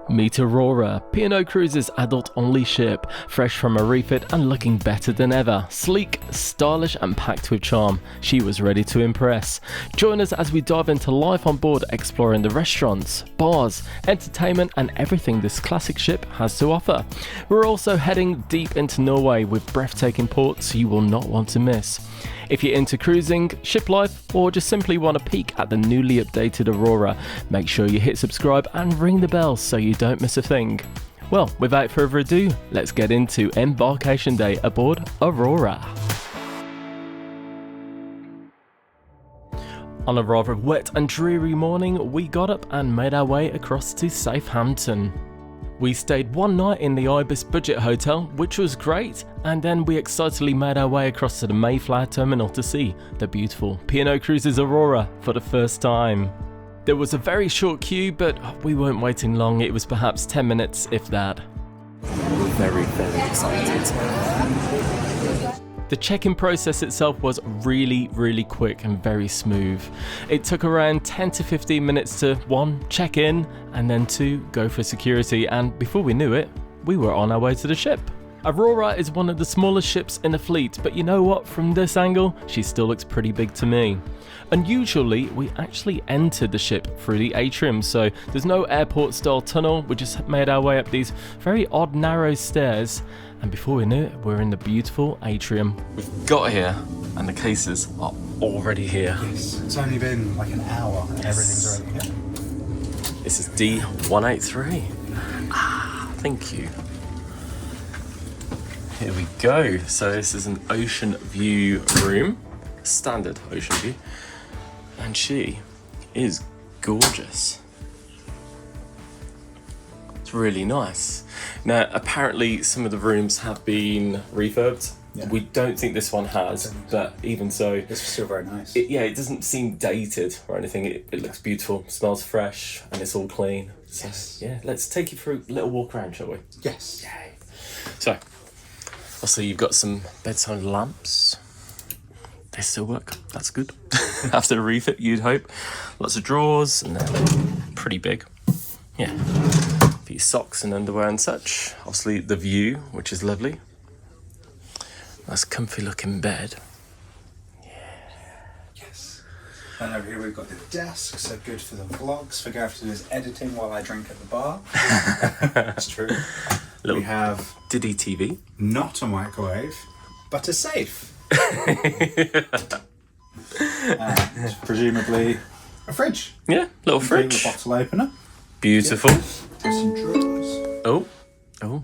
Meet Aurora, P&O Cruises adult-only ship, fresh from a refit and looking better than ever. Sleek, stylish and packed with charm, she was ready to impress. Join us as we dive into life on board, exploring the restaurants, bars, entertainment and everything this classic ship has to offer. We're also heading deep into Norway with breathtaking ports you will not want to miss. If you're into cruising, ship life, or just simply want a peek at the newly updated Aurora, make sure you hit subscribe and ring the bell so you don't miss a thing. Well, without further ado, let's get into Embarkation Day aboard Aurora. On a rather wet and dreary morning, we got up and made our way across to Southampton. We stayed one night in the Ibis Budget Hotel, which was great, and then we excitedly made our way across to the Mayflower Terminal to see the beautiful P&O Cruises Aurora for the first time. There was a very short queue, but we weren't waiting long. It was perhaps 10 minutes, if that. Very excited. The check-in process itself was really quick and very smooth. It took around 10 to 15 minutes to 1. Check in, and then 2. Go for security, and before we knew it, we were on our way to the ship. Aurora is one of the smallest ships in the fleet, but you know what, from this angle, she still looks pretty big to me. Unusually, we actually entered the ship through the atrium, so there's no airport-style tunnel. We just made our way up these very odd narrow stairs, and before we knew it, we're in the beautiful atrium. We've got here, and the cases are already here. Yes, it's only been like an hour, and everything's already here. This is D183. Thank you. Here we go. So this is an ocean view room, standard ocean view, and she is gorgeous. It's really nice. Now, apparently some of the rooms have been refurbed. Yeah. We don't think this one has, but even so, it's still very nice. It doesn't seem dated or anything. It looks beautiful, smells fresh, and it's all clean. So, yes. Yeah, let's take you through a little walk around, shall we? Yes. Yay. So, also you've got some bedside lamps. They still work. That's good. After the refit, you'd hope. Lots of drawers, and they're pretty big. Yeah. For your socks and underwear and such. Obviously the view, which is lovely. Nice comfy looking bed. Yeah. Yes. And over here we've got the desk, so good for the vlogs, for Gareth to do his editing while I drink at the bar. That's true. We have Diddy TV. Not a microwave, but a safe. And presumably a fridge. Yeah, little Complete fridge. with a bottle opener. Beautiful. There's some drawers. Oh,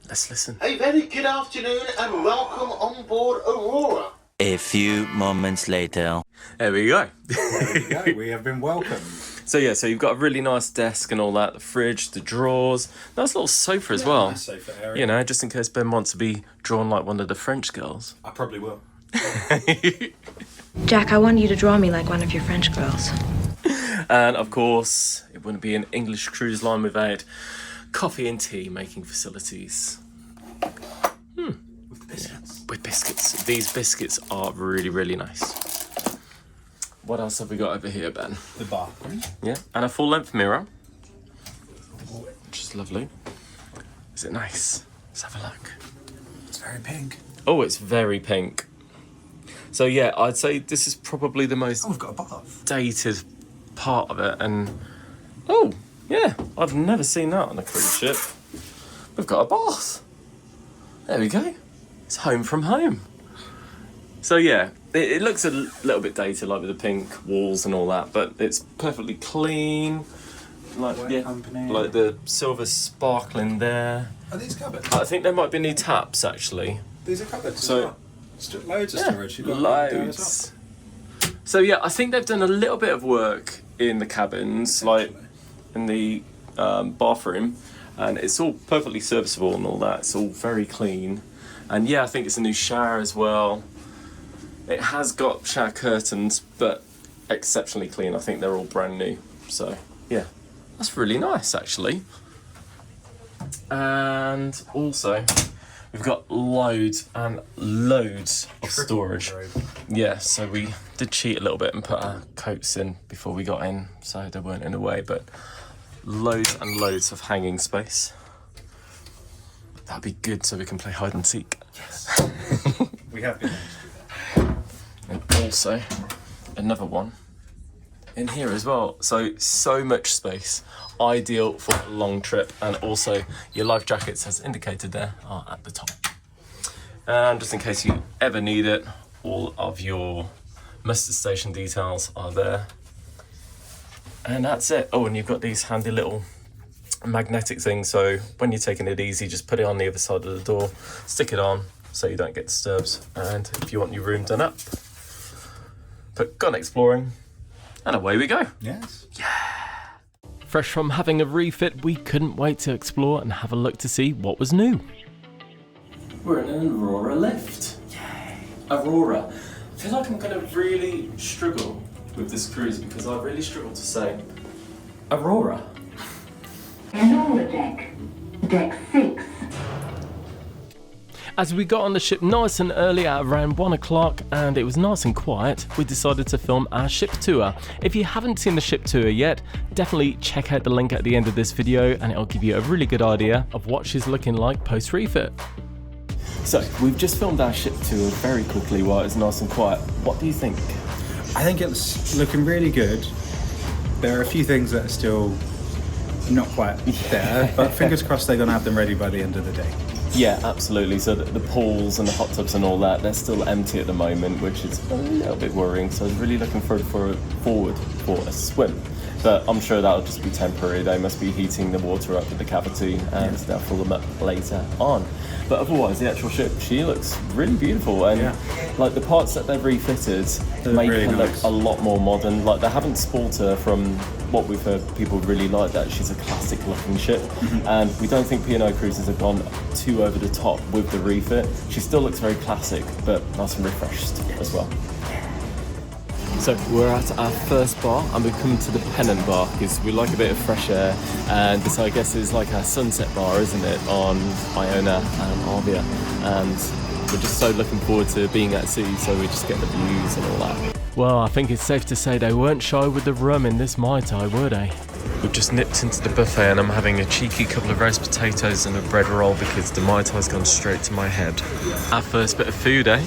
let's listen. A very good afternoon and welcome on board Aurora. A few moments later. There we go. There we go. We have been welcomed. So you've got a really nice desk and all that, the fridge, the drawers, nice little sofa as well. Nice sofa area. You know, just in case Ben wants to be drawn like one of the French girls. I probably will. Jack, I want you to draw me like one of your French girls. And of course, it wouldn't be an English cruise line without coffee and tea making facilities. With the biscuits. With biscuits. These biscuits are really nice. What else have we got over here, Ben? The bathroom. Yeah, and a full-length mirror, which is lovely. Is it nice? Let's have a look. It's very pink. Oh, it's very pink. So yeah, I'd say this is probably the most Oh, we've got a bath. dated part of it, and oh yeah, I've never seen that on a cruise ship. We've got a bath. There we go. It's home from home. So yeah, it looks a little bit dated, like with the pink walls and all that, but it's perfectly clean. Like Company. like the silver sparkling there. Are these cupboards? I think there might be new taps actually. These are cupboards So- as well. Loads of storage. You've got Loads. So yeah, I think they've done a little bit of work in the cabins, like in the bathroom, and it's all perfectly serviceable and all that. It's all very clean, and yeah, I think it's a new shower as well. It has got shower curtains, but exceptionally clean. I think they're all brand new. So yeah, that's really nice actually. And also, we've got loads and loads of storage. Yeah, so we did cheat a little bit and put our coats in before we got in, so they weren't in the way, but loads and loads of hanging space. That'd be good so we can play hide and seek. Yes. We have been able to do that. And also another one in here as well. So much space. Ideal for a long trip, and also your life jackets, as indicated there, are at the top. And just in case you ever need it, all of your muster station details are there. And that's it. Oh, and you've got these handy little magnetic things, so when you're taking it easy, just put it on the other side of the door, stick it on so you don't get disturbed. And if you want your room done up, put "Gone Exploring," and away we go. Yes. Fresh from having a refit, we couldn't wait to explore and have a look to see what was new. We're in an Aurora lift. Yay! Aurora. I feel like I'm going to really struggle with this cruise because I really struggle to say Aurora. Aurora deck. Deck 6. As we got on the ship nice and early at around 1 o'clock and it was nice and quiet, we decided to film our ship tour. If you haven't seen the ship tour yet, definitely check out the link at the end of this video and it'll give you a really good idea of what she's looking like post-refit. So, we've just filmed our ship tour very quickly while it's nice and quiet. What do you think? I think it's looking really good. There are a few things that are still not quite there, but fingers crossed they're going to have them ready by the end of the day. Yeah, absolutely. So the pools and the hot tubs and all that, they're still empty at the moment, which is a little bit worrying. So I was really looking forward for a swim. But I'm sure that'll just be temporary. They must be heating the water up in the cavity and they'll fill them up later on. But otherwise, the actual ship, she looks really beautiful. And like the parts that they've refitted make really her nice. look a lot more modern. Like they haven't spoiled her from what we've heard people really like, that she's a classic looking ship. And we don't think P&O Cruises have gone too over the top with the refit. She still looks very classic, but nice and refreshed as well. So we're at our first bar and we've come to the Pennant bar because we like a bit of fresh air, and this I guess is like our sunset bar, isn't it, on Iona and Arvia, and we're just so looking forward to being at sea so we just get the views and all that. Well, I think it's safe to say they weren't shy with the rum in this Mai Tai, were they? We've just nipped into the buffet and I'm having a cheeky couple of roast potatoes and a bread roll because the Mai Tai's gone straight to my head. Our first bit of food, eh?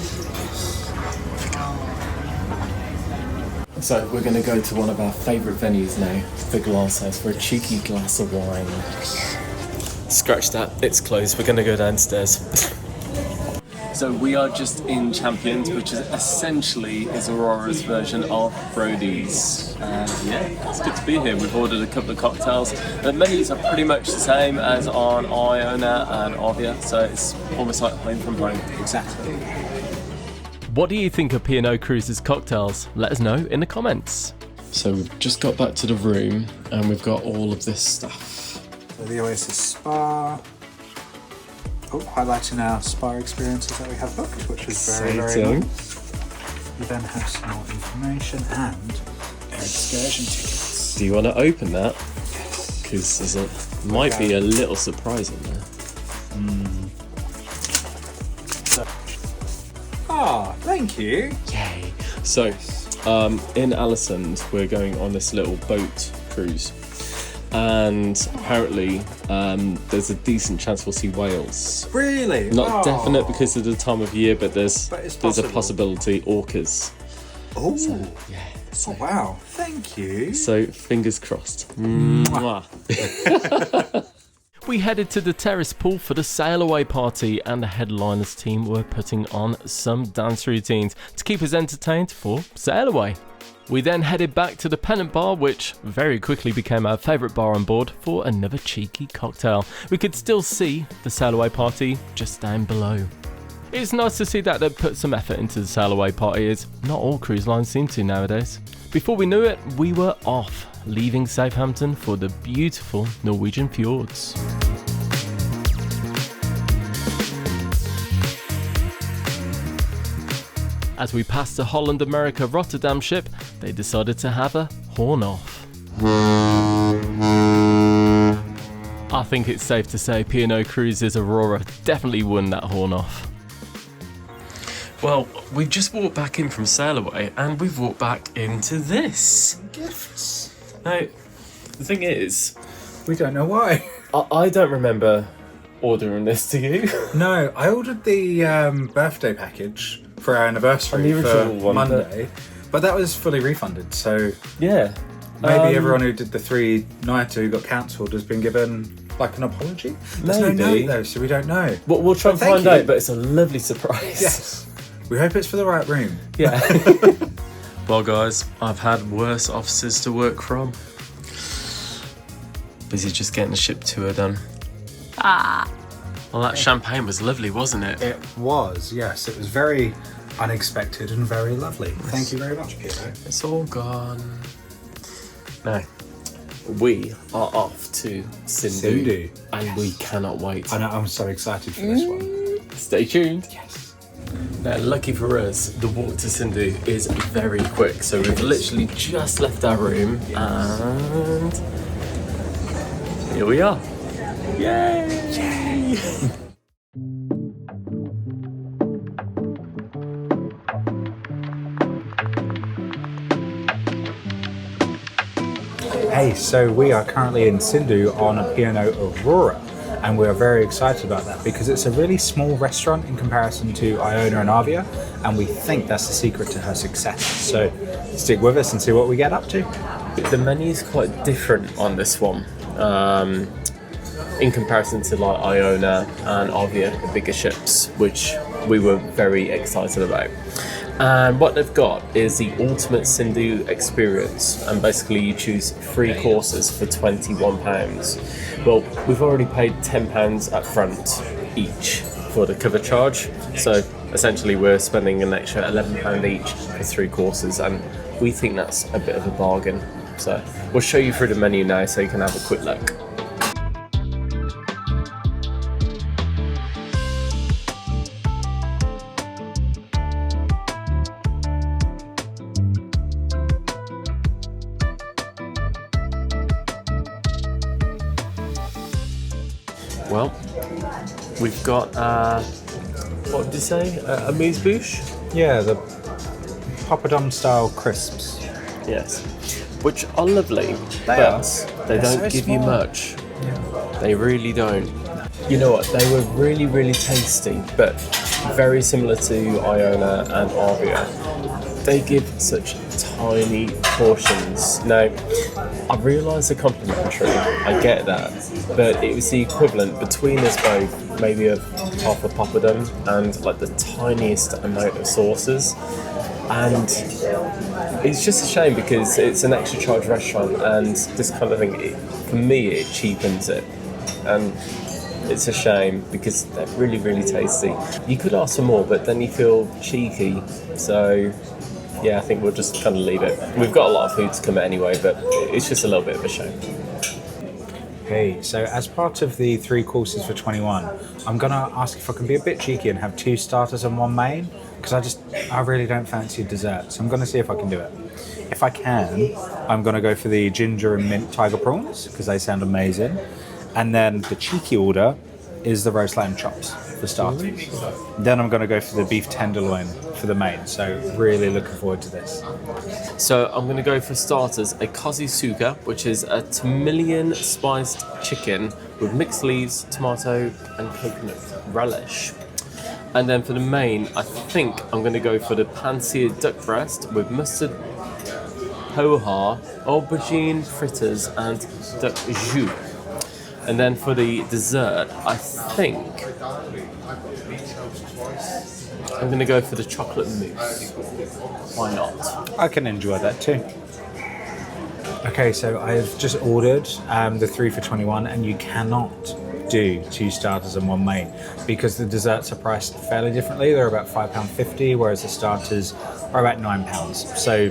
So we're going to go to one of our favourite venues now, the Glass House, for a cheeky glass of wine. Scratch that, it's closed, we're going to go downstairs. So we are just in Champions, which is essentially Aurora's version of Brody's. Yeah, it's good to be here. We've ordered a couple of cocktails. The menus are pretty much the same as on Iona and Arvia, so it's almost like home from home. Exactly. What do you think of P&O Cruises cocktails? Let us know in the comments. So we've just got back to the room and we've got all of this stuff. So the Oasis Spa. Oh, highlighting our spa experiences that we have booked, which is very, very nice. We then have some more information and our excursion tickets. Do you want to open that? Because there might be a little surprise in there. Ah, thank you. Yay! So, in Haugesund, we're going on this little boat cruise, and apparently, there's a decent chance we'll see whales. Really? Not definite because of the time of year, but there's a possible. possibility orcas. Oh, Yeah. oh wow! Thank you. So fingers crossed. Mwah. We headed to the terrace pool for the sail away party, and the headliners team were putting on some dance routines to keep us entertained for sail away. We then headed back to the Pennant bar, which very quickly became our favourite bar on board, for another cheeky cocktail. We could still see the sail away party just down below. It's nice to see that they've put some effort into the sail away party, as not all cruise lines seem to nowadays. Before we knew it, we were off, leaving Southampton for the beautiful Norwegian fjords. As we passed the Holland America Rotterdam ship, they decided to have a horn off. I think it's safe to say P&O Cruises Aurora definitely won that horn off. Well, we've just walked back in from sail away, and we've walked back into this. Gifts. Now, the thing is, We don't know why. I don't remember ordering this, do you? No, I ordered the birthday package for our anniversary the original for one, Monday, but that was fully refunded. So Yeah. maybe everyone who did the 3-nighter who got cancelled has been given like an apology. There's no Maybe. note though, so we don't know. We'll try and But thank find you. out, but it's a lovely surprise. Yes, we hope it's for the right room. Yeah. Well, guys, I've had worse offices to work from. Busy just getting the ship tour done. Well, that champagne was lovely, wasn't it? It was, yes. It was very unexpected and very lovely. Thank you very much, P&O. It's all gone. Now, we are off to Sindhu. And we cannot wait. I know, I'm so excited for this one. Stay tuned. Yes. Now, lucky for us, the walk to Sindhu is very quick. So we've literally just left our room and here we are. Yay! Hey, so we are currently in Sindhu on a P&O Aurora, and we're very excited about that because it's a really small restaurant in comparison to Iona and Avia, and we think that's the secret to her success. So stick with us and see what we get up to. The menu is quite different on this one in comparison to like Iona and Avia, the bigger ships, which we were very excited about. And what they've got is the ultimate Sindhu experience, and basically you choose 3 courses for £21. Well, we've already paid £10 up front each for the cover charge, so essentially we're spending an extra £11 each for 3 courses, and we think that's a bit of a bargain. So we'll show you through the menu now so you can have a quick look. Well, we've got, what did you say, a amuse-bouche? Yeah, the poppadom style crisps. Yes, which are lovely, They but are. they They're don't so give you small. much. They really don't. You know what, they were really, really tasty, but very similar to Iona and Avia. They give such tiny portions. Now, I realise they're complimentary, I get that, but it was the equivalent between us both, maybe of half a poppadom and like the tiniest amount of sauces. And it's just a shame because it's an extra charge restaurant, and this kind of thing, for me, it cheapens it. And it's a shame because they're really, really tasty. You could ask for more, but then you feel cheeky. So yeah, I think we'll just kind of leave it. We've got a lot of food to come anyway, but it's just a little bit of a shame. Hey, so as part of the 3 courses for 21, I'm gonna ask if I can be a bit cheeky and have 2 starters and 1 main, because I really don't fancy dessert, so I'm gonna see if I can do it. If I can, I'm gonna go for the ginger and mint tiger prawns, because they sound amazing. And then the cheeky order is the roast lamb chops for starters. Then I'm gonna go for the beef tenderloin for the main, so really looking forward to this. So I'm going to go for starters a kozi suka, which is a tamilian spiced chicken with mixed leaves, tomato and coconut relish. And then for the main, I think I'm going to go for the pan-seared duck breast with mustard, poha, aubergine fritters and duck jus. And then for the dessert, I think I'm going to go for the chocolate mousse. Why not? I can enjoy that too. Okay, so I've just ordered the 3 for 21, and you cannot do 2 starters and 1 main because the desserts are priced fairly differently. They're about £5.50, whereas the starters are about £9. So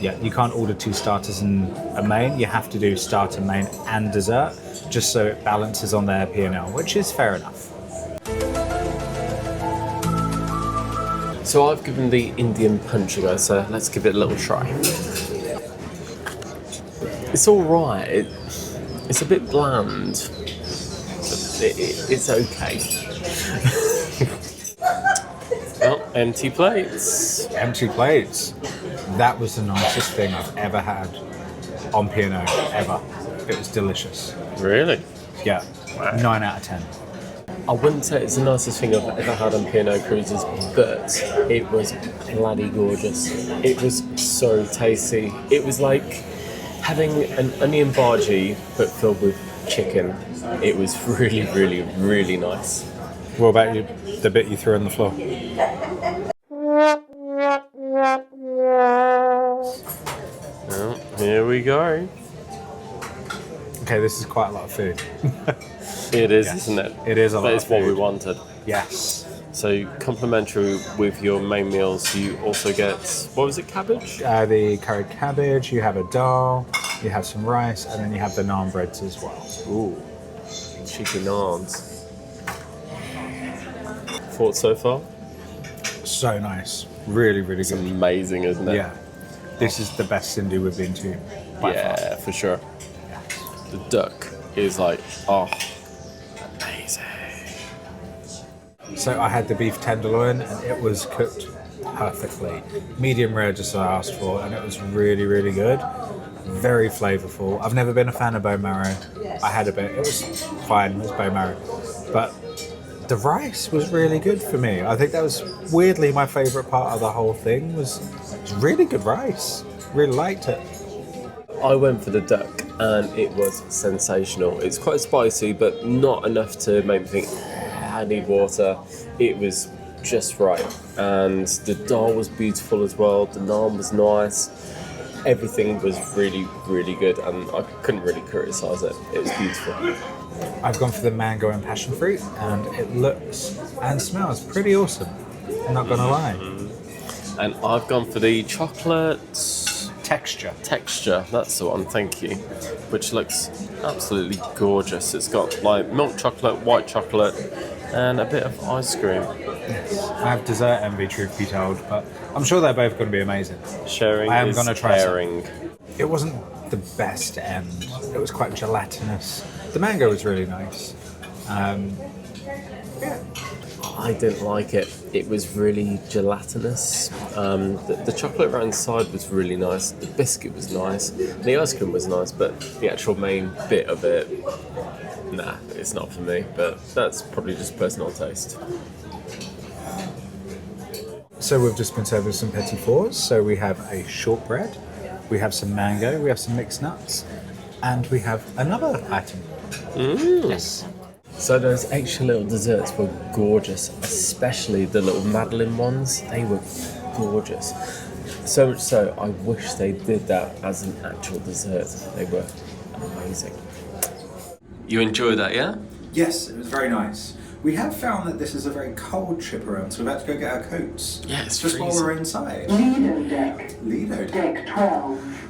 yeah, you can't order 2 starters and a main. You have to do starter, main and dessert, just so it balances on their P&L, which is fair enough. So I've given the Indian punch a go, so let's give it a little try. It's all right. It's a bit bland. But it's okay. Well, empty plates. Empty plates. That was the nicest thing I've ever had on P&O, ever. It was delicious. Really? Yeah, 9 out of 10. I wouldn't say it's the nicest thing I've ever had on P&O Cruises, but it was bloody gorgeous. It was so tasty. It was like having an onion bhaji, but filled with chicken. It was really, really, really nice. What about you, the bit you threw on the floor? Well, here we go. Okay, this is quite a lot of food. It is, isn't it? It is a lot But of it's what we food. wanted. Yes. So complimentary with your main meals, you also get, what was it, cabbage? The curried cabbage, you have a dal, you have some rice, and then you have the naan breads as well. Ooh, cheeky naans. Thoughts so far? So nice. Really, really It's good. amazing, isn't it? Yeah. This is the best Sindhu we've been to by Yeah, for sure. The duck is like, oh, amazing. far. So I had the beef tenderloin and it was cooked perfectly. Medium rare just as I asked for, and it was really, really good. Very flavourful. I've never been a fan of bone marrow. I had a bit. It was fine. It was bone marrow. But the rice was really good for me. I think that was weirdly my favourite part of the whole thing was really good rice. Really liked it. I went for the duck and it was sensational. It's quite spicy, but not enough to make me think, I need water. It was just right. And the dal was beautiful as well. The naan was nice. Everything was really, really good, and I couldn't really criticise it. It was beautiful. I've gone for the mango and passion fruit, and it looks and smells pretty awesome. I'm not gonna lie. And I've gone for the chocolate Texture. that's the one, thank you. Which looks absolutely gorgeous. It's got like milk chocolate, white chocolate, and a bit of ice cream. I have dessert envy, truth be told, but I'm sure they're both going to be amazing. Sharing I am is gonna try some. caring. It wasn't the best end. It was quite gelatinous. The mango was really nice. I didn't like it. It was really gelatinous. The chocolate around the side was really nice. The biscuit was nice. The ice cream was nice, but the actual main bit of it, nah, it's not for me. But that's probably just personal taste. So we've just been served with some petit fours. So we have a shortbread, we have some mango, we have some mixed nuts, and we have another item. Yes. So those extra little desserts were gorgeous, especially the little Madeleine ones. They were gorgeous. So much so, I wish they did that as an actual dessert. They were amazing. You enjoyed that, yeah? Yes, it was very nice. We have found that this is a very cold trip around, so we're about to go get our coats. Yeah, it's just while freezing. we're inside. Lido deck. Lido deck. Deck 12.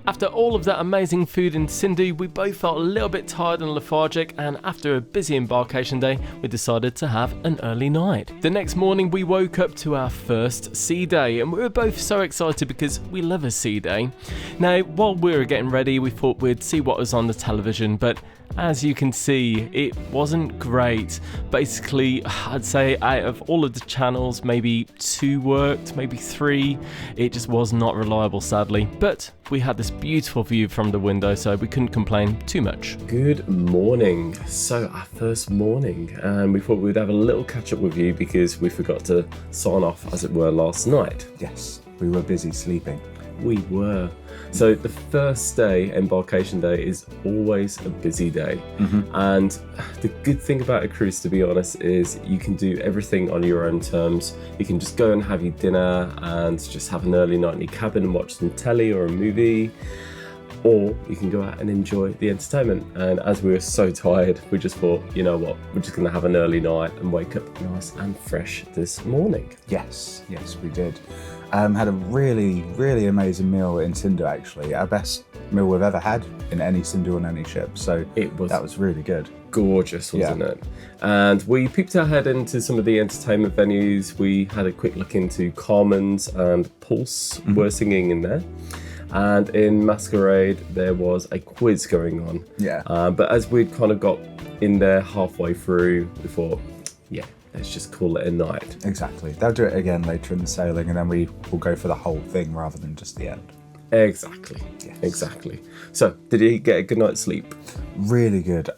After all of that amazing food in Sindhu, we both felt a little bit tired and lethargic, and after a busy embarkation day, we decided to have an early night. The next morning we woke up to our first sea day, and we were both so excited because we love a sea day. Now, while we were getting ready, we thought we'd see what was on the television, but as you can see, it wasn't great. Basically, I'd say out of all of the channels, maybe 2 worked, maybe 3. It just was not reliable, sadly. But we had this beautiful view from the window, so we couldn't complain too much. Good morning. So our first morning, and we thought we'd have a little catch up with you because we forgot to sign off, as it were, last night. Yes, we were busy sleeping. We were. So the first day, embarkation day, is always a busy day. And the good thing about a cruise, to be honest, is you can do everything on your own terms. You can just go and have your dinner and just have an early night in your cabin and watch some telly or a movie. Or you can go out and enjoy the entertainment. And as we were so tired, we just thought, you know what, we're just going to have an early night and wake up nice and fresh this morning. Yes, we did. Had a really, really amazing meal in Sindhu, actually. Our best meal we've ever had in any Sindhu on any ship. So that was really good. Gorgeous, wasn't it? And we peeped our head into some of the entertainment venues. We had a quick look into Carmen's and Pulse were singing in there. And in Masquerade, there was a quiz going on. Yeah. But as we'd kind of got in there halfway through, we thought, yeah, let's just call it a night. Exactly. They'll do it again later in the sailing, and then we will go for the whole thing rather than just the end. Exactly. Yes. Exactly. So, did he get a good night's sleep? Really good.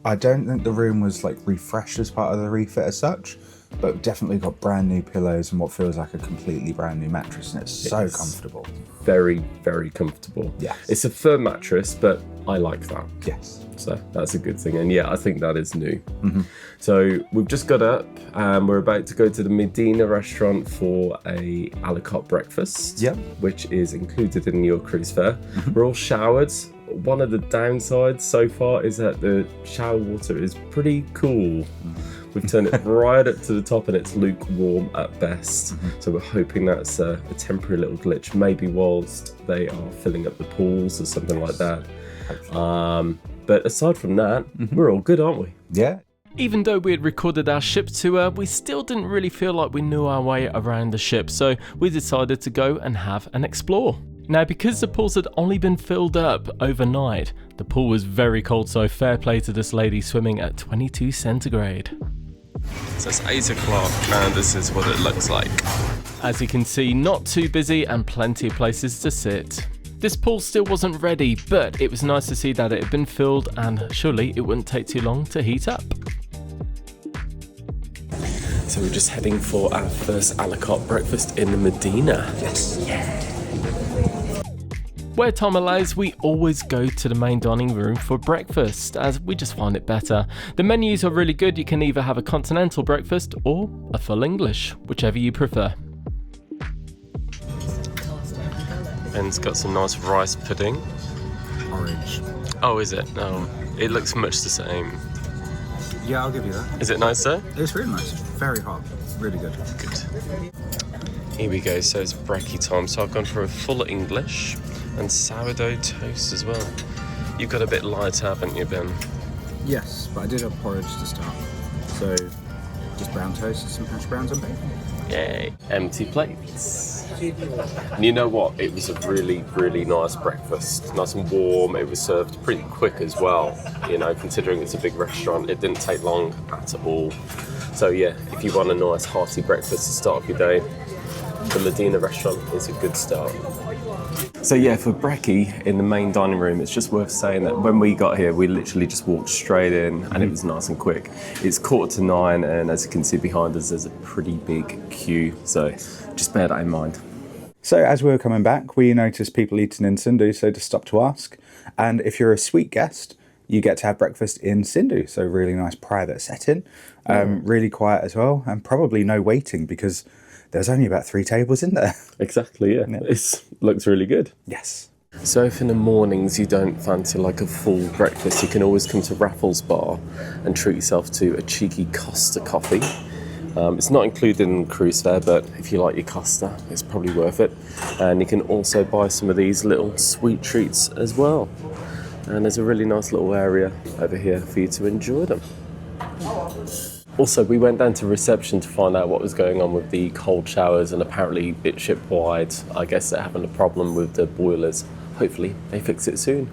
I don't think the room was like refreshed as part of the refit as such, but definitely got brand new pillows and what feels like a completely brand new mattress, and it's so comfortable. Very, very comfortable. Yes. It's a firm mattress, but I like that. Yes. So that's a good thing. And yeah, I think that is new. So we've just got up and we're about to go to the Medina Restaurant for a la carte breakfast, which is included in your cruise fare. We're all showered. One of the downsides so far is that the shower water is pretty cool. We've turned it right up to the top and it's lukewarm at best. So we're hoping that's a temporary little glitch, maybe whilst they are filling up the pools or something like that. But aside from that, we're all good, aren't we? Yeah. Even though we had recorded our ship tour, we still didn't really feel like we knew our way around the ship, so we decided to go and have an explore. Now, because the pools had only been filled up overnight, the pool was very cold, so fair play to this lady swimming at 22 centigrade. So it's 8 o'clock and this is what it looks like. As you can see, not too busy and plenty of places to sit. This pool still wasn't ready, but it was nice to see that it had been filled and surely it wouldn't take too long to heat up. So we're just heading for our first a la carte breakfast in the Medina. Yes. Where time allows, we always go to the main dining room for breakfast, as we just find it better. The menus are really good. You can either have a continental breakfast or a full English, whichever you prefer. Ben's got some nice rice pudding. Orange. Oh, is it? No, it looks much the same. Yeah, I'll give you that. Is it nice though? It's really nice. It's very hot. Really good. Good. Here we go, so it's brekkie time. So I've gone for a full English and sourdough toast as well. You've got a bit light, haven't you, Ben? Yes, but I did have porridge to start. So, just brown toast, some hash browns and bacon. Yay. Empty plates. And you know what? It was a really, really nice breakfast. Nice and warm. It was served pretty quick as well. You know, considering it's a big restaurant, it didn't take long at all. So yeah, if you want a nice hearty breakfast to start off your day, the Medina Restaurant is a good start. So yeah, for brekkie in the main dining room, it's just worth saying that when we got here, we literally just walked straight in and it was nice and quick. It's 9:15 and as you can see behind us, there's a pretty big queue. So just bear that in mind. So as we were coming back, we noticed people eating in Sindhu, so just stopped to ask. And if you're a suite guest, you get to have breakfast in Sindhu. So really nice private setting, really quiet as well, and probably no waiting because there's only about 3 tables in there. Exactly, yeah. It looks really good. Yes. So if in the mornings you don't fancy like a full breakfast, you can always come to Raffles bar and treat yourself to a cheeky Costa coffee. It's not included in cruise fare, but if you like your Costa, it's probably worth it. And you can also buy some of these little sweet treats as well. And there's a really nice little area over here for you to enjoy them. Also, we went down to reception to find out what was going on with the cold showers, and apparently it's ship-wide. I guess they're having a problem with the boilers. Hopefully they fix it soon.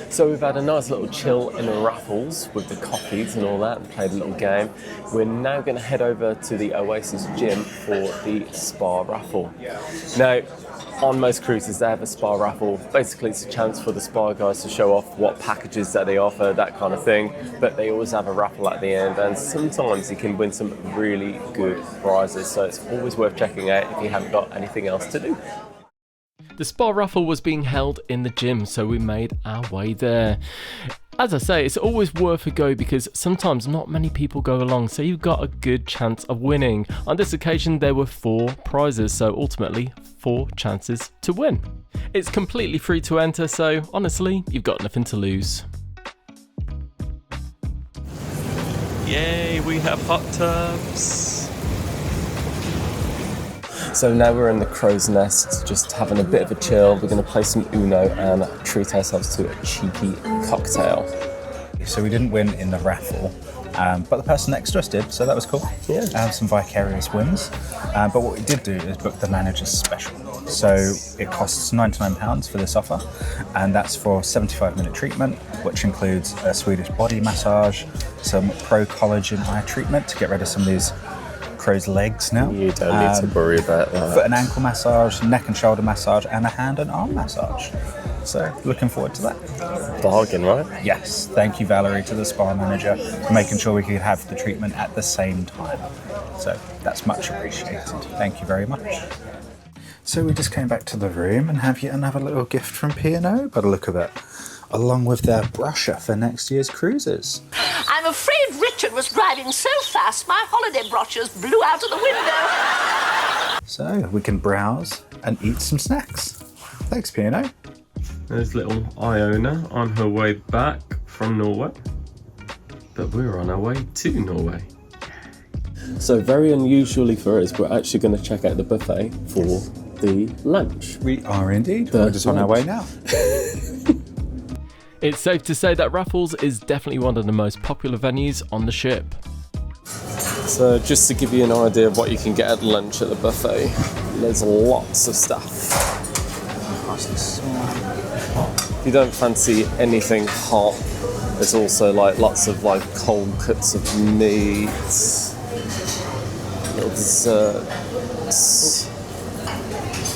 So we've had a nice little chill in Raffles with the coffees and all that, and played a little game. We're now going to head over to the Oasis gym for the spa raffle. Now, on most cruises they have a spa raffle. Basically it's a chance for the spa guys to show off what packages that they offer, that kind of thing, but they always have a raffle at the end, and sometimes you can win some really good prizes, so it's always worth checking out if you haven't got anything else to do. The spa raffle was being held in the gym, so we made our way there. As I say, it's always worth a go because sometimes not many people go along, so you've got a good chance of winning. On this occasion there were 4 prizes, so ultimately 4 chances to win. It's completely free to enter, so honestly you've got nothing to lose. Yay, we have hot tubs! So now we're in the crow's nest, just having a bit of a chill. We're going to play some Uno and treat ourselves to a cheeky cocktail. So we didn't win in the raffle, but the person next to us did, so that was cool. Yeah. Some vicarious wins. But what we did do is book the manager's special. So it costs £99 for this offer, and that's for a 75-minute treatment, which includes a Swedish body massage, some pro collagen eye treatment to get rid of some of these crow's legs now. You don't need to worry about that. Foot and ankle massage, neck and shoulder massage, and a hand and arm massage. So, looking forward to that. Bargain, right? Yes, thank you, Valerie, to the spa manager, for making sure we could have the treatment at the same time. So, that's much appreciated. Thank you very much. So, we just came back to the room and have yet another little gift from P&O, by the look of it, along with their brochure for next year's cruises. I'm afraid Richard was driving so fast my holiday brochures blew out of the window. So, we can browse and eat some snacks. Thanks, P&O. There's little Iona on her way back from Norway. But we're on our way to Norway. So very unusually for us, we're actually going to check out the buffet for the lunch. We are indeed. We're just on our way now. It's safe to say that Raffles is definitely one of the most popular venues on the ship. So just to give you an idea of what you can get at lunch at the buffet, there's lots of stuff. If you don't fancy anything hot, there's also like lots of like cold cuts of meat, little desserts.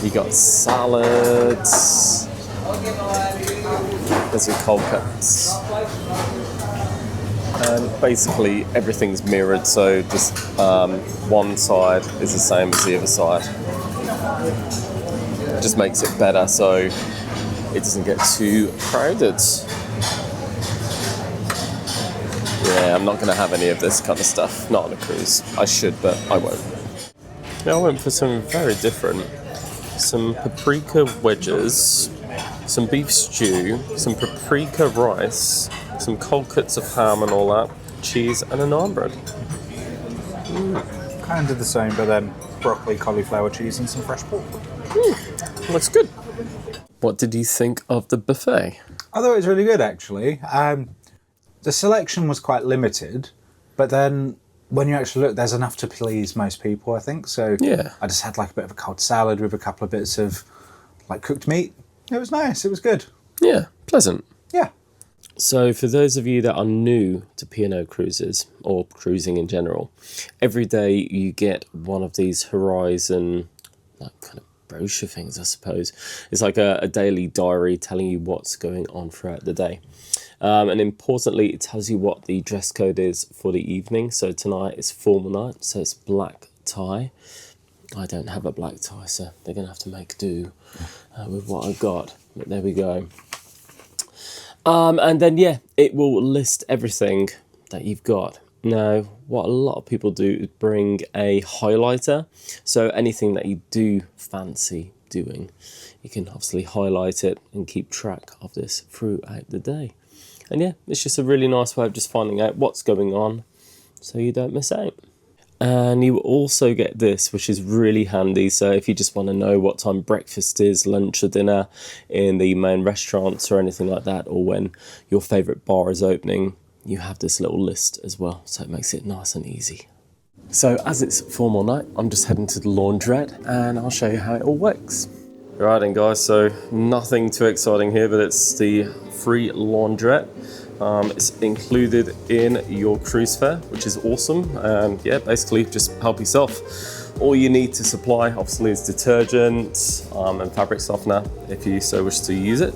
You got salads. There's your cold cuts. And basically everything's mirrored, so just one side is the same as the other side. It just makes it better so it doesn't get too crowded. Yeah, I'm not going to have any of this kind of stuff, not on a cruise. I should, but I won't. Yeah, I went for something very different. Some paprika wedges, some beef stew, some paprika rice, some cold cuts of ham and all that, cheese and a naan bread. Kind of the same, but then broccoli, cauliflower cheese and some fresh pork. Looks good. What did you think of the buffet? I thought it was really good, actually. The selection was quite limited, but then when you actually look, there's enough to please most people, I think. So yeah. I just had like a bit of a cold salad with a couple of bits of like cooked meat. It was nice. It was good. Yeah, pleasant. Yeah. So for those of you that are new to P&O Cruises or cruising in general, every day you get one of these Horizon like kind of brochure things, I suppose. It's like a daily diary telling you what's going on throughout the day. And importantly, it tells you what the dress code is for the evening. So tonight is formal night, so it's black tie. I don't have a black tie, so they're going to have to make do with what I've got. But there we go. And then, yeah, it will list everything that you've got. Now, what a lot of people do is bring a highlighter. So anything that you do fancy doing, you can obviously highlight it and keep track of this throughout the day. And yeah, it's just a really nice way of just finding out what's going on so you don't miss out. And you also get this, which is really handy. So if you just want to know what time breakfast is, lunch or dinner in the main restaurants or anything like that, or when your favourite bar is opening, you have this little list as well. So it makes it nice and easy. So as it's formal night, I'm just heading to the Laundrette and I'll show you how it all works. Right then guys, so nothing too exciting here, but it's the free Laundrette. It's included in your cruise fare, which is awesome. And yeah, basically just help yourself. All you need to supply obviously is detergent and fabric softener if you so wish to use it.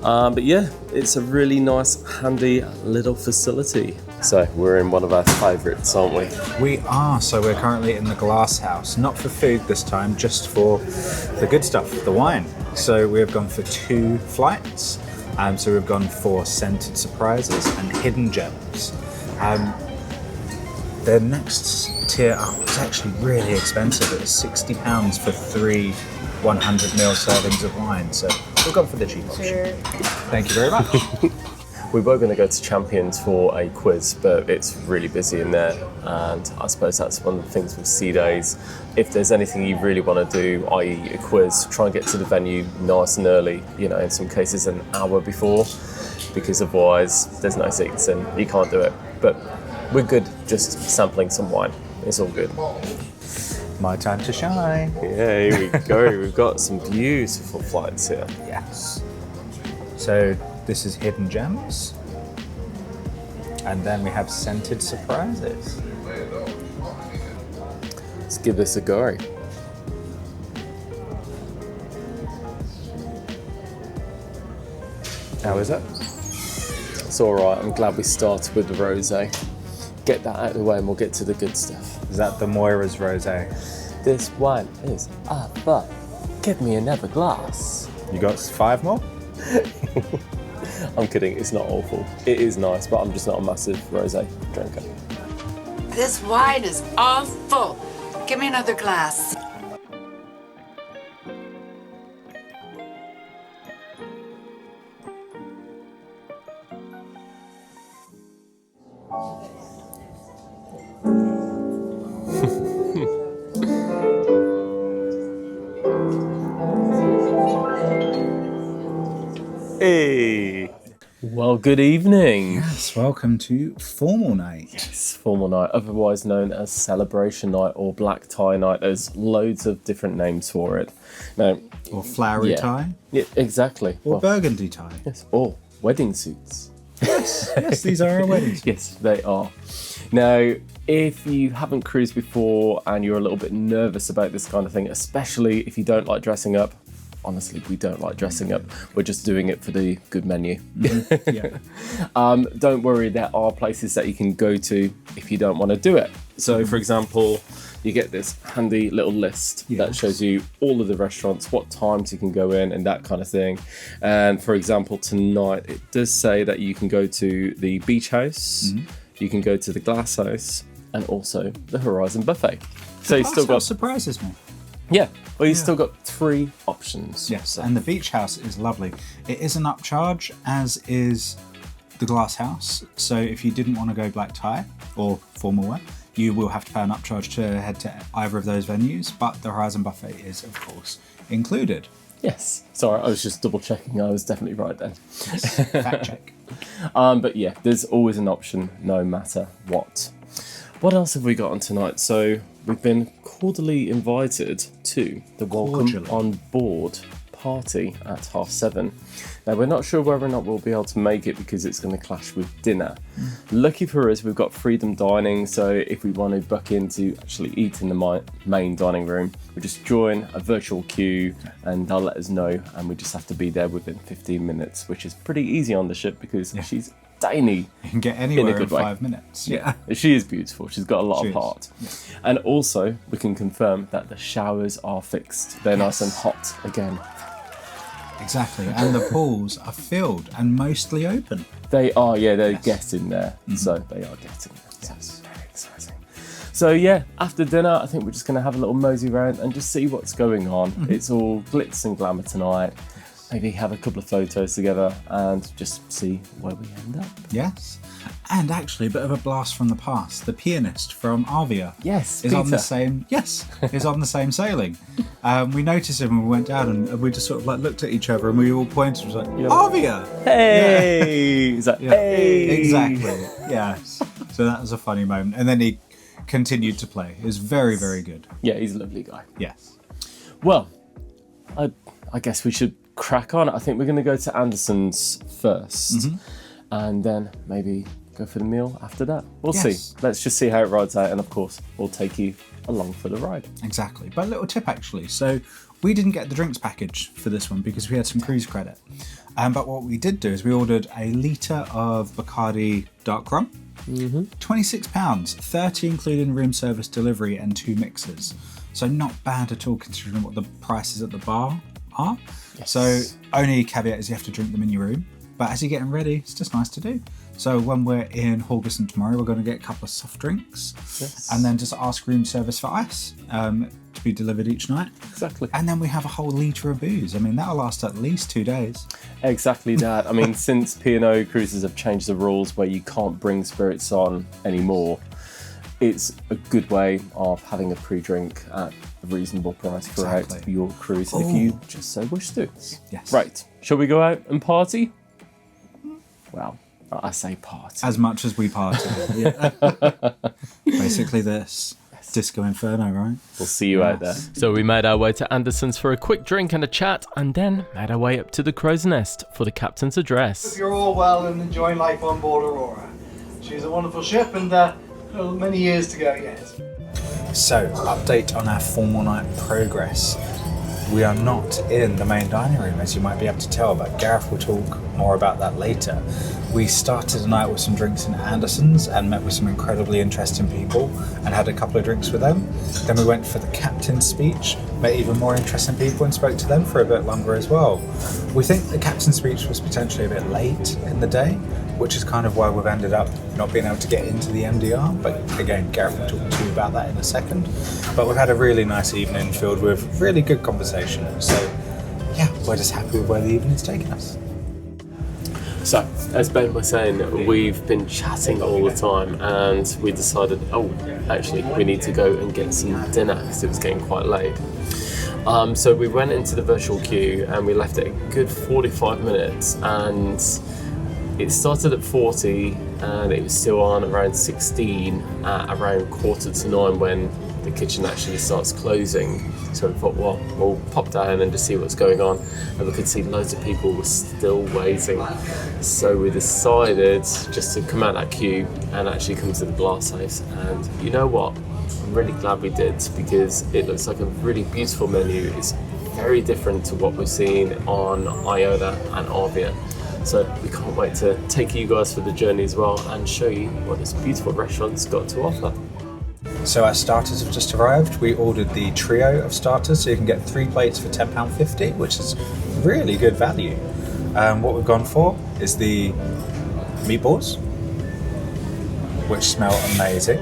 But yeah, it's a really nice, handy little facility. So we're in one of our favourites, aren't we? We are. So we're currently in the glass house, not for food this time, just for the good stuff, the wine. So we've gone for 2 flights. So we've gone for scented surprises and hidden gems. The next tier up is actually really expensive. It's £60 for 3 100ml servings of wine. So we've gone for the cheap option. Thank you very much. We were going to go to Champions for a quiz, but it's really busy in there. And I suppose that's one of the things with sea days. If there's anything you really want to do, i.e. a quiz, try and get to the venue nice and early, you know, in some cases an hour before, because otherwise there's no seats and you can't do it. But we're good just sampling some wine. It's all good. My time to shine. Yeah, here we go. We've got some beautiful flights here. Yes. So this is hidden gems. And then we have scented surprises. Let's give this a go. How is it? It's alright, I'm glad we started with the rosé. Get that out of the way and we'll get to the good stuff. Is that the Moira's rosé? This wine is but give me another glass. You got 5 more? I'm kidding, it's not awful. It is nice, but I'm just not a massive rosé drinker. This wine is awful. Give me another glass. Hey! Well, good evening. Yes, welcome to Formal Night. Yes, Formal Night, otherwise known as Celebration Night or Black Tie Night. There's loads of different names for it. Now, Or flowery tie. Yeah, exactly. Or burgundy tie. Yes, or wedding suits. Yes, these are our wedding suits. Yes, they are. Now, if you haven't cruised before and you're a little bit nervous about this kind of thing, especially if you don't like dressing up, honestly, we don't like dressing up. We're just doing it for the good menu. Yeah. Don't worry, there are places that you can go to if you don't want to do it. So, for example, you get this handy little list that shows you all of the restaurants, what times you can go in and that kind of thing. And for example, tonight, it does say that you can go to the Beach House, you can go to the Glass House, and also the Horizon Buffet. So you still got... surprises me. Yeah, well, you still got 3 options. Yes, so. and the Beach House is lovely. It is an upcharge, as is the Glass House. So if you didn't want to go black tie or formal wear, you will have to pay an upcharge to head to either of those venues. But the Horizon Buffet is, of course, included. Yes. Sorry, I was just double checking. I was definitely right then. Yes, fact check. But yeah, there's always an option, no matter what. What else have we got on tonight? So we've been cordially invited to the Welcome on Board party at 7:30. Now, we're not sure whether or not we'll be able to make it because it's going to clash with dinner. Lucky for us, we've got freedom dining, so if we want to book in to actually eat in the main dining room, we just join a virtual queue and they'll let us know, and we just have to be there within 15 minutes, which is pretty easy on the ship because she's tiny. You can get anywhere in 5 minutes. Yeah, she is beautiful. She's got a lot of heart. Yeah. And also, we can confirm that the showers are fixed. They're nice and hot again. Exactly, and the pools are filled and mostly open. They are, yeah, they're getting there. So they are getting there. Yes, very exciting. So yeah, after dinner, I think we're just going to have a little mosey round and just see what's going on. It's all glitz and glamour tonight. Maybe have a couple of photos together and just see where we end up. Yes. And actually, a bit of a blast from the past. The pianist from Arvia is on the same. Yes, is on the same sailing. We noticed him when we went down, and we just sort of like looked at each other, and we all pointed. Was like, Arvia! Hey! Yeah. He's like, hey! Exactly. Yes. So that was a funny moment, and then he continued to play. It was very, very good. Yeah, he's a lovely guy. Yes. Well, I guess we should crack on. I think we're going to go to Anderson's first, and then maybe go for the meal after that. We'll see. Let's just see how it rides out, and of course, we'll take you along for the ride. Exactly. But a little tip actually. So we didn't get the drinks package for this one because we had some cruise credit. But what we did do is we ordered a litre of Bacardi dark rum. £26, 30 including room service delivery and 2 mixers. So not bad at all considering what the prices at the bar are. Yes. So only caveat is you have to drink them in your room. But as you're getting ready, it's just nice to do. So when we're in Haugesund tomorrow, we're going to get a couple of soft drinks and then just ask room service for ice to be delivered each night. Exactly. And then we have a whole litre of booze. I mean, that'll last at least 2 days. Exactly that. I mean, since P&O Cruises have changed the rules where you can't bring spirits on anymore, it's a good way of having a pre-drink at a reasonable price throughout your cruise if you just so wish to. Yes. Right. Shall we go out and party? Well, I say party. As much as we party. Basically this. Disco Inferno, right? We'll see you out there. So we made our way to Anderson's for a quick drink and a chat, and then made our way up to the Crow's Nest for the captain's address. Hope you're all well and enjoying life on board Aurora. She's a wonderful ship and many years to go yet. So, update on our formal night progress. We are not in the main dining room, as you might be able to tell, but Gareth will talk more about that later. We started the night with some drinks in Anderson's and met with some incredibly interesting people and had a couple of drinks with them. Then we went for the captain's speech, met even more interesting people and spoke to them for a bit longer as well. We think the captain's speech was potentially a bit late in the day, which is kind of why we've ended up not being able to get into the MDR, but again, Gareth will talk to you about that in a second. But we've had a really nice evening filled with really good conversation, so yeah, we're just happy with where the evening's taken us. So, as Ben was saying, we've been chatting all the time and we decided, oh, actually, we need to go and get some dinner because it was getting quite late. So we went into the virtual queue and we left it a good 45 minutes and it started at 40 and it was still on around 16 at around 8:45 when the kitchen actually starts closing. So we thought, well, we'll pop down and just see what's going on. And we could see loads of people were still waiting. So we decided just to come out that queue and actually come to the glass house. And you know what? I'm really glad we did because it looks like a really beautiful menu. It's very different to what we've seen on Iona and Arvia. So we can't wait to take you guys for the journey as well and show you what this beautiful restaurant's got to offer. So our starters have just arrived. We ordered the trio of starters, so you can get 3 plates for £10.50, which is really good value. What we've gone for is the meatballs, which smell amazing.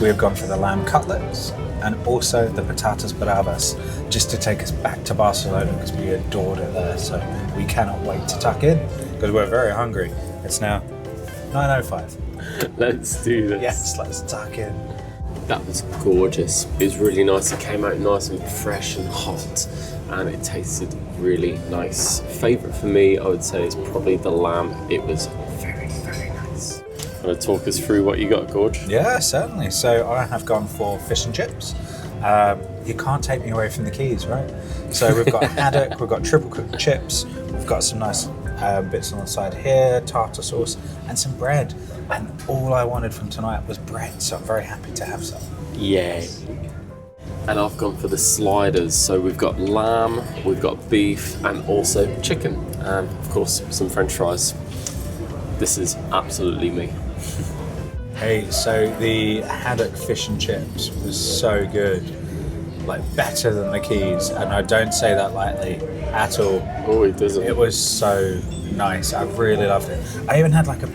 We've gone for the lamb cutlets and also the patatas bravas, just to take us back to Barcelona because we adored it there. So we cannot wait to tuck in because we're very hungry. It's now 9:05. Let's do this. Yes, let's tuck in. That was gorgeous. It was really nice. It came out nice and fresh and hot and it tasted really nice. Favourite for me, I would say, is probably the lamb. It was very, very nice. Want to talk us through what you got, Gorge? Yeah, certainly. So I have gone for fish and chips. You can't take me away from the keys, right? So we've got haddock, we've got triple cooked chips, we've got some nice bits on the side here, tartar sauce, and some bread. And all I wanted from tonight was bread, so I'm very happy to have some. Yay. And I've gone for the sliders. So we've got lamb, we've got beef, and also chicken. And of course, some French fries. This is absolutely me. Hey, so the haddock fish and chips was so good. Like, better than the keys. And I don't say that lightly at all. Oh, it doesn't. It was so nice. I really loved it. I even had like a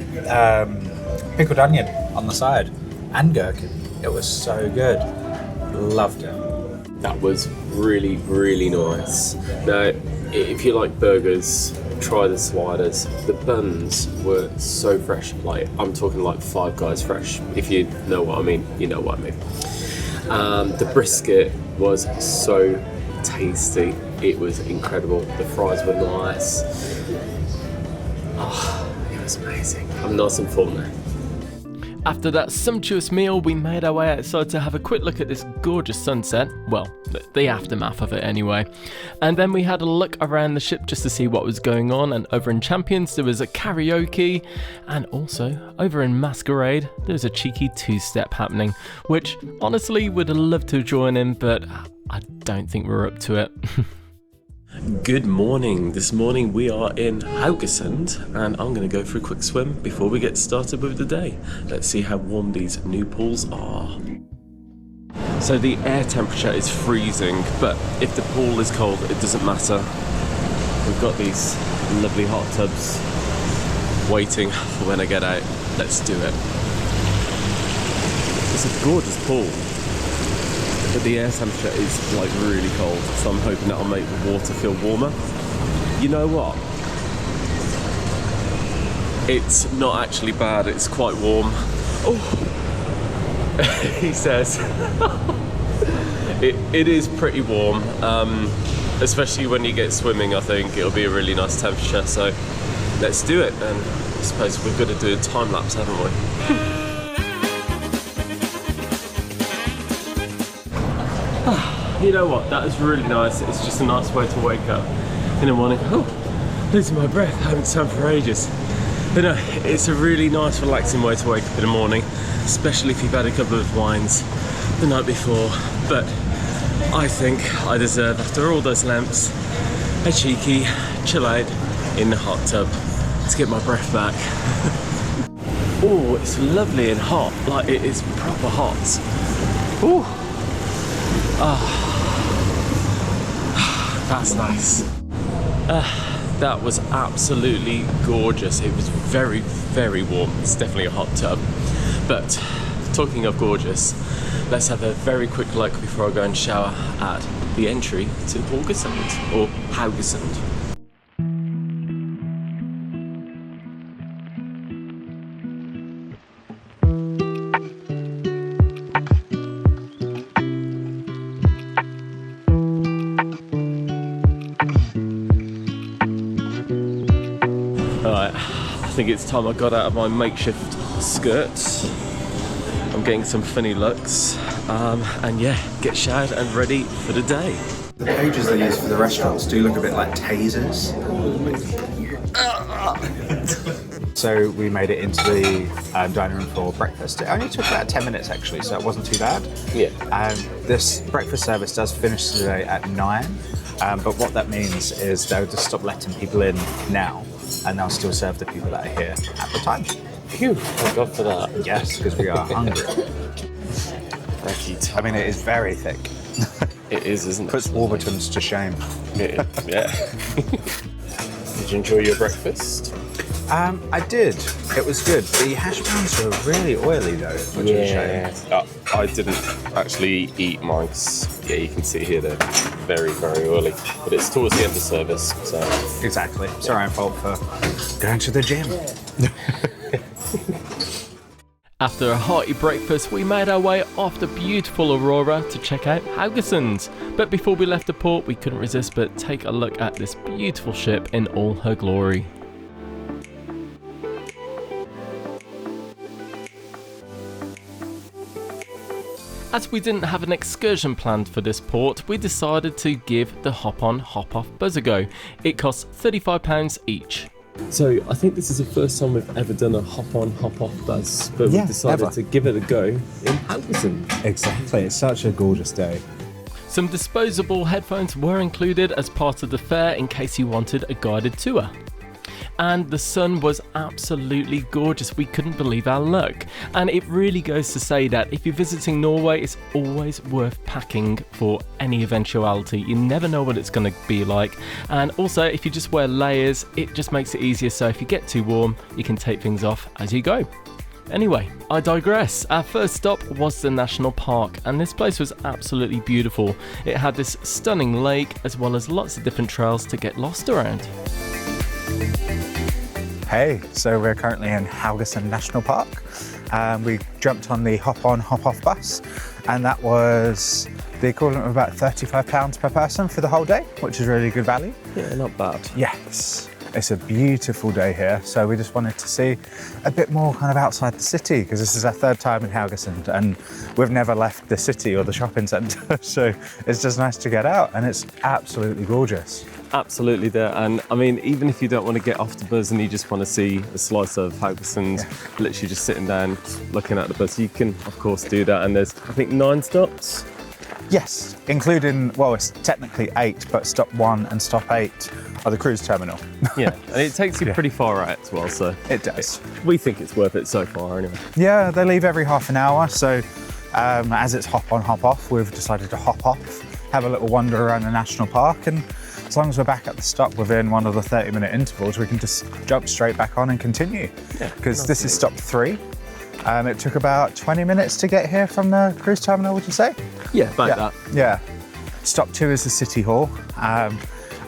pickled onion on the side and gherkin. It was so good. Loved it. That was really, really nice. Now, if you like burgers, try the sliders. The buns were so fresh. Like, I'm talking like Five Guys fresh. If you know what I mean, you know what I mean. The brisket was so tasty. It was incredible. The fries were nice. Oh, it was amazing. I'm nice and full now. After that sumptuous meal, we made our way outside to have a quick look at this gorgeous sunset. Well, the aftermath of it anyway. And then we had a look around the ship just to see what was going on. And over in Champions, there was a karaoke. And also, over in Masquerade, there was a cheeky two-step happening, which honestly would have loved to join in, but I don't think we're up to it. Good morning. This morning we are in Haugesund and I'm going to go for a quick swim before we get started with the day. Let's see how warm these new pools are. So the air temperature is freezing, but if the pool is cold, it doesn't matter. We've got these lovely hot tubs waiting for when I get out. Let's do it. It's a gorgeous pool. But the air temperature is like really cold, so I'm hoping that'll make the water feel warmer. You know what? It's not actually bad, it's quite warm. Oh, he says. It is pretty warm, especially when you get swimming. I think it'll be a really nice temperature, so let's do it. And I suppose we've got to do a time lapse, haven't we? You know what, that is really nice. It's just a nice way to wake up in the morning. Oh, losing my breath, I haven't swum for ages. But no, it's a really nice relaxing way to wake up in the morning, especially if you've had a couple of wines. the night before, but I think I deserve, after all those lamps, a cheeky chill out in the hot tub to get my breath back. Oh, it's lovely and hot, like it is proper hot. Ooh. That's nice. That was absolutely gorgeous. It was very, very warm. It's definitely a hot tub. But talking of gorgeous, let's have a very quick look before I go and shower at the entry to Haugesund, or Haugesund. Alright, I think it's time I got out of my makeshift skirt. I'm getting some funny looks, and yeah, get showered and ready for the day. The pages they use for the restaurants do look a bit like tasers. So we made it into the dining room for breakfast. It only took about 10 minutes actually, so it wasn't too bad. Yeah. This breakfast service does finish today at 9, but what that means is they'll just stop letting people in now, and they'll still serve the people that are here at the time. Phew, thank God for that. Yes, because we are hungry. I mean, it is very thick. It is, isn't it? Puts Warburtons to shame. Yeah. Did you enjoy your breakfast? I did. It was good. The hash browns were really oily though, which is a shame. I didn't actually eat mine 'cause, yeah, you can see here they're very, very oily. But it's towards the end of service, so... Exactly. It's our own fault for going to the gym. After a hearty breakfast, we made our way off the beautiful Aurora to check out Haugesund. But before we left the port, we couldn't resist but take a look at this beautiful ship in all her glory. As we didn't have an excursion planned for this port, we decided to give the hop-on, hop-off bus a go. It costs £35 each. So I think this is the first time we've ever done a hop-on, hop-off bus, but we decided to give it a go in Haugesund. Exactly. It's such a gorgeous day. Some disposable headphones were included as part of the fare in case you wanted a guided tour. And the sun was absolutely gorgeous. We couldn't believe our luck. And it really goes to say that if you're visiting Norway, it's always worth packing for any eventuality. You never know what it's going to be like. And also, if you just wear layers, it just makes it easier. So if you get too warm, you can take things off as you go. Anyway, I digress. Our first stop was the National Park, and this place was absolutely beautiful. It had this stunning lake, as well as lots of different trails to get lost around. Hey, so we're currently in Haugesund National Park. We jumped on the hop-on, hop-off bus, and that was the equivalent of about £35 per person for the whole day, which is really good value. Yeah, not bad. Yes, it's a beautiful day here, so we just wanted to see a bit more kind of outside the city, because this is our third time in Haugesund, and we've never left the city or the shopping centre, so it's just nice to get out, and it's absolutely gorgeous. Absolutely there, and I mean, even if you don't want to get off the bus and you just want to see a slice of Haugesund, literally just sitting down looking at the bus, you can of course do that. And there's, I think, 9 stops. Yes, including, well, it's technically 8, but stop 1 and stop 8 are the cruise terminal. Yeah, and it takes you pretty far out as well, so it does. We think it's worth it so far anyway. Yeah, they leave every half an hour, so as it's hop on, hop off, we've decided to hop off, have a little wander around the national park, and as long as we're back at the stop within one of the 30-minute intervals, we can just jump straight back on and continue. Because this is stop 3. It took about 20 minutes to get here from the cruise terminal, would you say? Yeah, about that. Yeah. Stop 2 is the City Hall. And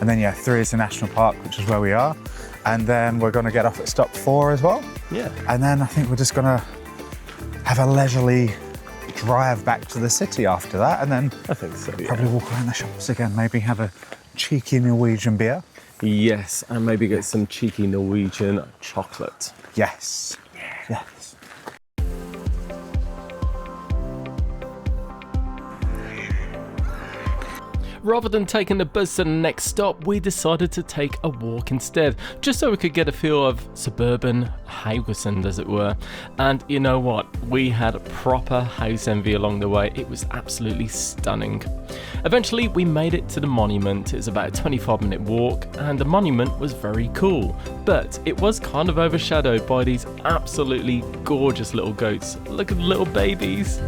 then, 3 is the National Park, which is where we are. And then we're going to get off at stop 4 as well. Yeah. And then I think we're just going to have a leisurely drive back to the city after that. And then I think so, probably walk around the shops again, maybe have a cheeky Norwegian beer. Yes, and maybe get some cheeky Norwegian chocolate. Yes. Yes. Rather than taking the bus to the next stop, we decided to take a walk instead, just so we could get a feel of suburban Haugesund, as it were. And you know what? We had a proper house envy along the way. It was absolutely stunning. Eventually, we made it to the monument. It's about a 25-minute walk, and the monument was very cool. But it was kind of overshadowed by these absolutely gorgeous little goats. Look at the little babies.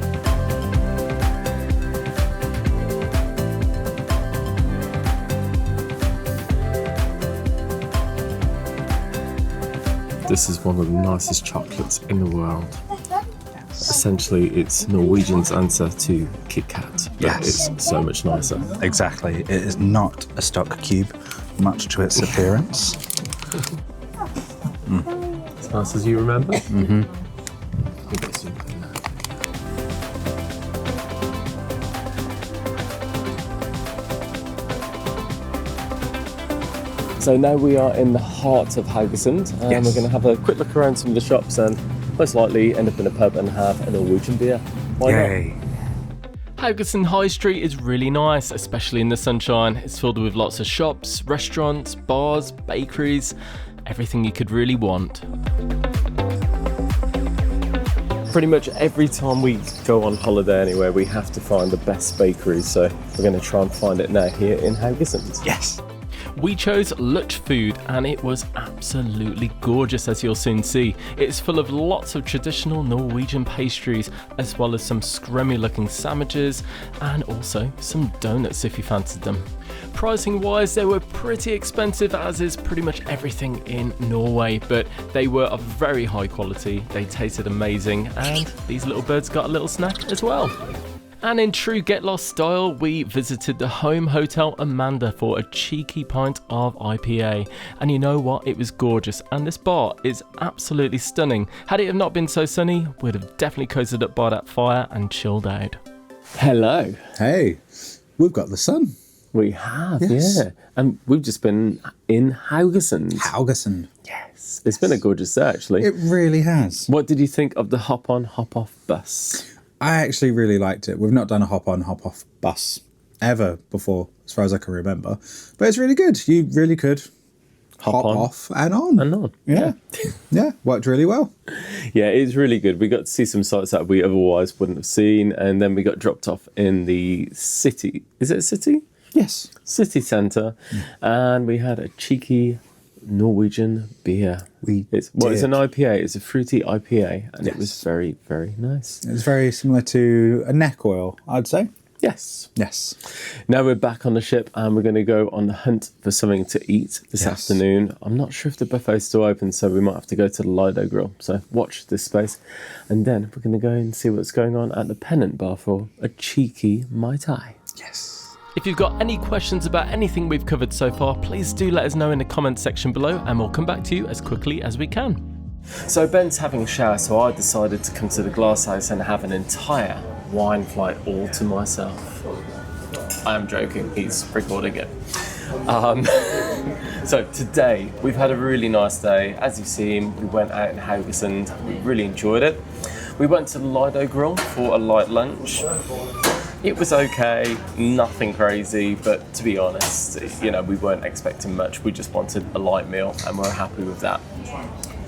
This is one of the nicest chocolates in the world. Essentially, it's Norwegian's answer to Kit Kat, but Yes. it's so much nicer. Exactly. It is not a stock cube, much to its appearance. As nice as you remember? Mm-hmm. So now we are in the heart of Haugesund, and Yes. we're going to have a quick look around some of the shops and most likely end up in a pub and have a Norwegian beer. Why Yay. Haugesund High Street is really nice, especially in the sunshine. It's filled with lots of shops, restaurants, bars, bakeries, everything you could really want. Pretty much every time we go on holiday anywhere, we have to find the best bakery, so we're going to try and find it now here in Haugesund. Yes. We chose Luch Food and it was absolutely gorgeous, as you'll soon see. It's full of lots of traditional Norwegian pastries, as well as some scrummy looking sandwiches and also some donuts if you fancied them. Pricing wise, they were pretty expensive, as is pretty much everything in Norway, but they were of very high quality, they tasted amazing, and these little birds got a little snack as well. And in true Get Lost style, we visited the Home Hotel Amanda for a cheeky pint of IPA. And you know what? It was gorgeous, and this bar is absolutely stunning. Had it have not been so sunny, we'd have definitely cozied up by that fire and chilled out. Hello. Hey, we've got the sun. We have, Yes. yeah. And we've just been in Haugesund. Haugesund. Yes. It's been a gorgeous day, actually. It really has. What did you think of the hop-on, hop-off bus? I actually really liked it. We've not done a hop-on, hop-off bus ever before, as far as I can remember. But it's really good. You really could hop on. off and on. And on. Yeah. Yeah, worked really well. Yeah, it's really good. We got to see some sites that we otherwise wouldn't have seen, and then we got dropped off in the city. Is it a city? Yes. City centre, and we had a cheeky Norwegian beer. It's an IPA. It's a fruity IPA, and it was very, very nice. It was very similar to a neck oil, I'd say. Yes. Yes. Now we're back on the ship, and we're going to go on the hunt for something to eat this Yes. afternoon. I'm not sure if the buffet's still open, so we might have to go to the Lido Grill. So watch this space, and then we're going to go and see what's going on at the Pennant Bar for a cheeky Mai Tai. Yes. If you've got any questions about anything we've covered so far, please do let us know in the comments section below, and we'll come back to you as quickly as we can. So Ben's having a shower, so I decided to come to the glass house and have an entire wine flight all to myself. I am joking, he's recording it. So today, we've had a really nice day. As you've seen, we went out in Haugesund, we really enjoyed it. We went to the Lido Grill for a light lunch. It was okay, nothing crazy, but to be honest, you know, we weren't expecting much. We just wanted a light meal and we're happy with that.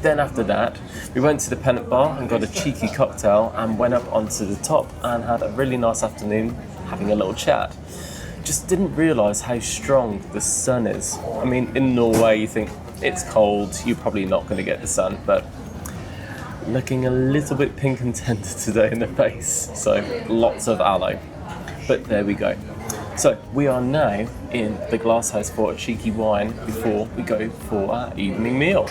Then after that, we went to the Pennant Bar and got a cheeky cocktail and went up onto the top and had a really nice afternoon having a little chat. Just didn't realise how strong the sun is. I mean, in Norway, you think it's cold, you're probably not going to get the sun, but looking a little bit pink and tender today in the face, so lots of aloe. But there we go. So we are now in the glass house for a cheeky wine before we go for our evening meal.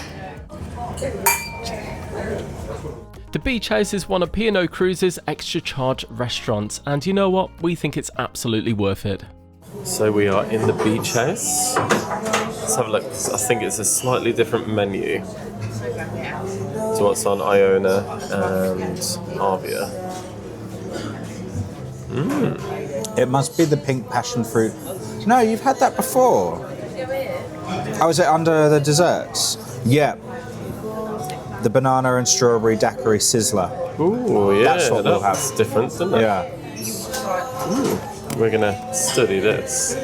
The Beach House is one of P&O Cruises' extra charge restaurants, and you know what? We think it's absolutely worth it. So we are in the Beach House. Let's have a look. I think it's a slightly different menu to what's on Iona and Arvia. It must be the pink passion fruit. No, you've had that before. Oh, is it under the desserts? Yeah. The banana and strawberry daiquiri sizzler. Ooh, yeah, That's what we'll have. different, isn't it? Yeah. we're gonna study this.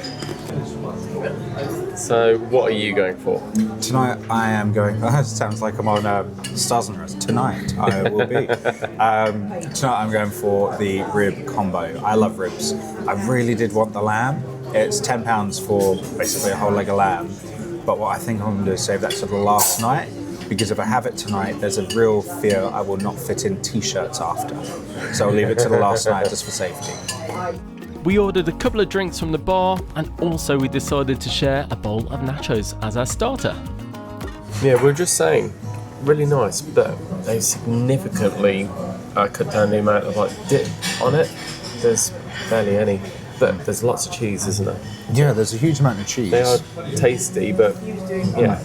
So, what are you going for? Tonight I am going. It sounds like I'm on Stars and Rest. Tonight I will be. Tonight I'm going for the rib combo. I love ribs. I really did want the lamb. It's £10 for basically a whole leg of lamb. But what I think I'm going to do is save that to the last night, because if I have it tonight, there's a real fear I will not fit in t-shirts after. So I'll leave it to the last night just for safety. We ordered a couple of drinks from the bar, and also we decided to share a bowl of nachos as our starter. Yeah, we're just saying, really nice, but they significantly cut down the amount of dip on it. There's barely any, but there's lots of cheese, isn't there? Yeah, there's a huge amount of cheese. They are tasty, but yeah,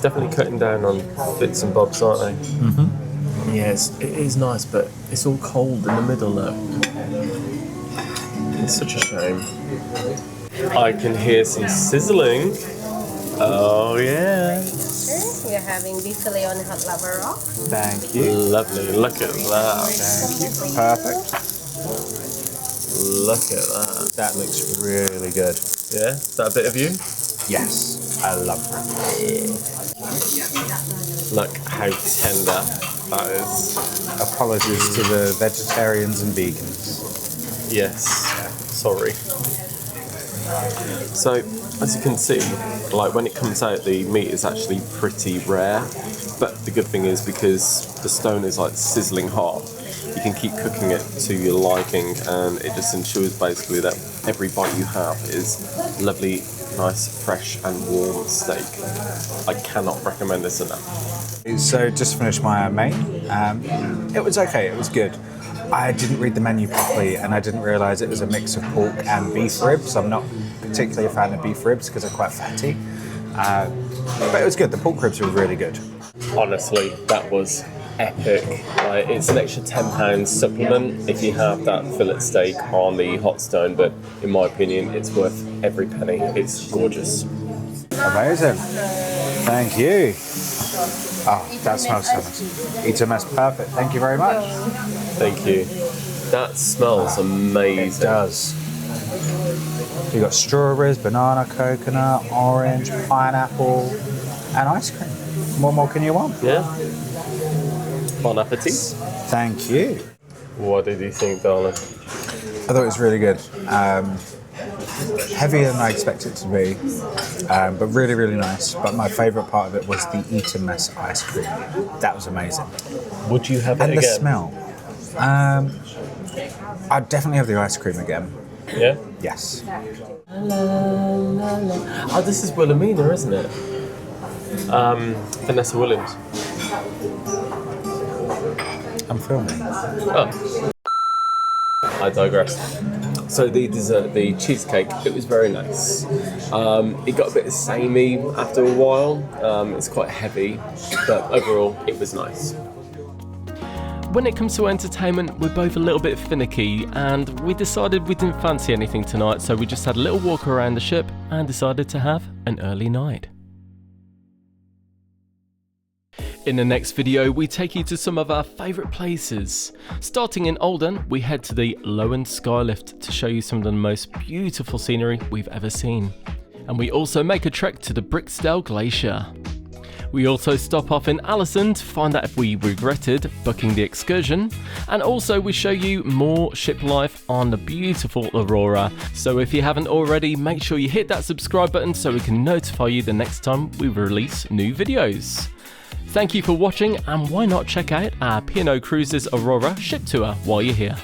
definitely cutting down on bits and bobs, aren't they? Mm-hmm. Yes, it is nice, but it's all cold in the middle though. It's such a shame. I can hear some sizzling. Oh yeah. Sure, you're having beef filet on hot lava rock. Thank you. Lovely. Look at that. Thank you. Perfect. Look at that. That looks really good. Yeah? Is that a bit of you? Yes, I love it. Look how tender that is. Apologies to the vegetarians and vegans. Yes. Sorry. So, as you can see, when it comes out, the meat is actually pretty rare. But the good thing is, because the stone is sizzling hot, you can keep cooking it to your liking, and it just ensures basically that every bite you have is lovely, nice, fresh and warm steak. I cannot recommend this enough. So just finished my main. It was okay, it was good. I didn't read the menu properly, and I didn't realise it was a mix of pork and beef ribs. I'm not particularly a fan of beef ribs because they're quite fatty. But it was good. The pork ribs were really good. Honestly, that was epic. It's an extra £10 supplement if you have that fillet steak on the hot stone, but in my opinion, it's worth every penny. It's gorgeous. Amazing. Thank you. Oh, that smells so nice. Eat a mess, perfect. Thank you very much. Thank you. That smells amazing. It does. You've got strawberries, banana, coconut, orange, pineapple, and ice cream. What more can you want? Yeah. Bon appetit. Thank you. What did you think, darling? I thought it was really good. Heavier than I expected it to be, but really, really nice. But my favourite part of it was the Eat and Mess ice cream. That was amazing. Would you have it again? And the smell. I'd definitely have the ice cream again. Yeah? Yes. Oh, this is Wilhelmina, isn't it? Vanessa Williams. I'm filming. Oh. I digress. So the dessert, the cheesecake, it was very nice. It got a bit samey after a while. It's quite heavy, but overall it was nice. When it comes to entertainment, we're both a little bit finicky, and we decided we didn't fancy anything tonight, so we just had a little walk around the ship and decided to have an early night. In the next video, we take you to some of our favourite places. Starting in Oldham, we head to the Lowen Skylift to show you some of the most beautiful scenery we've ever seen. And we also make a trek to the Bricksdale Glacier. We also stop off in Haugesund to find out if we regretted booking the excursion. And also we show you more ship life on the beautiful Aurora. So if you haven't already, make sure you hit that subscribe button so we can notify you the next time we release new videos. Thank you for watching, and why not check out our P&O Cruises Aurora ship tour while you're here.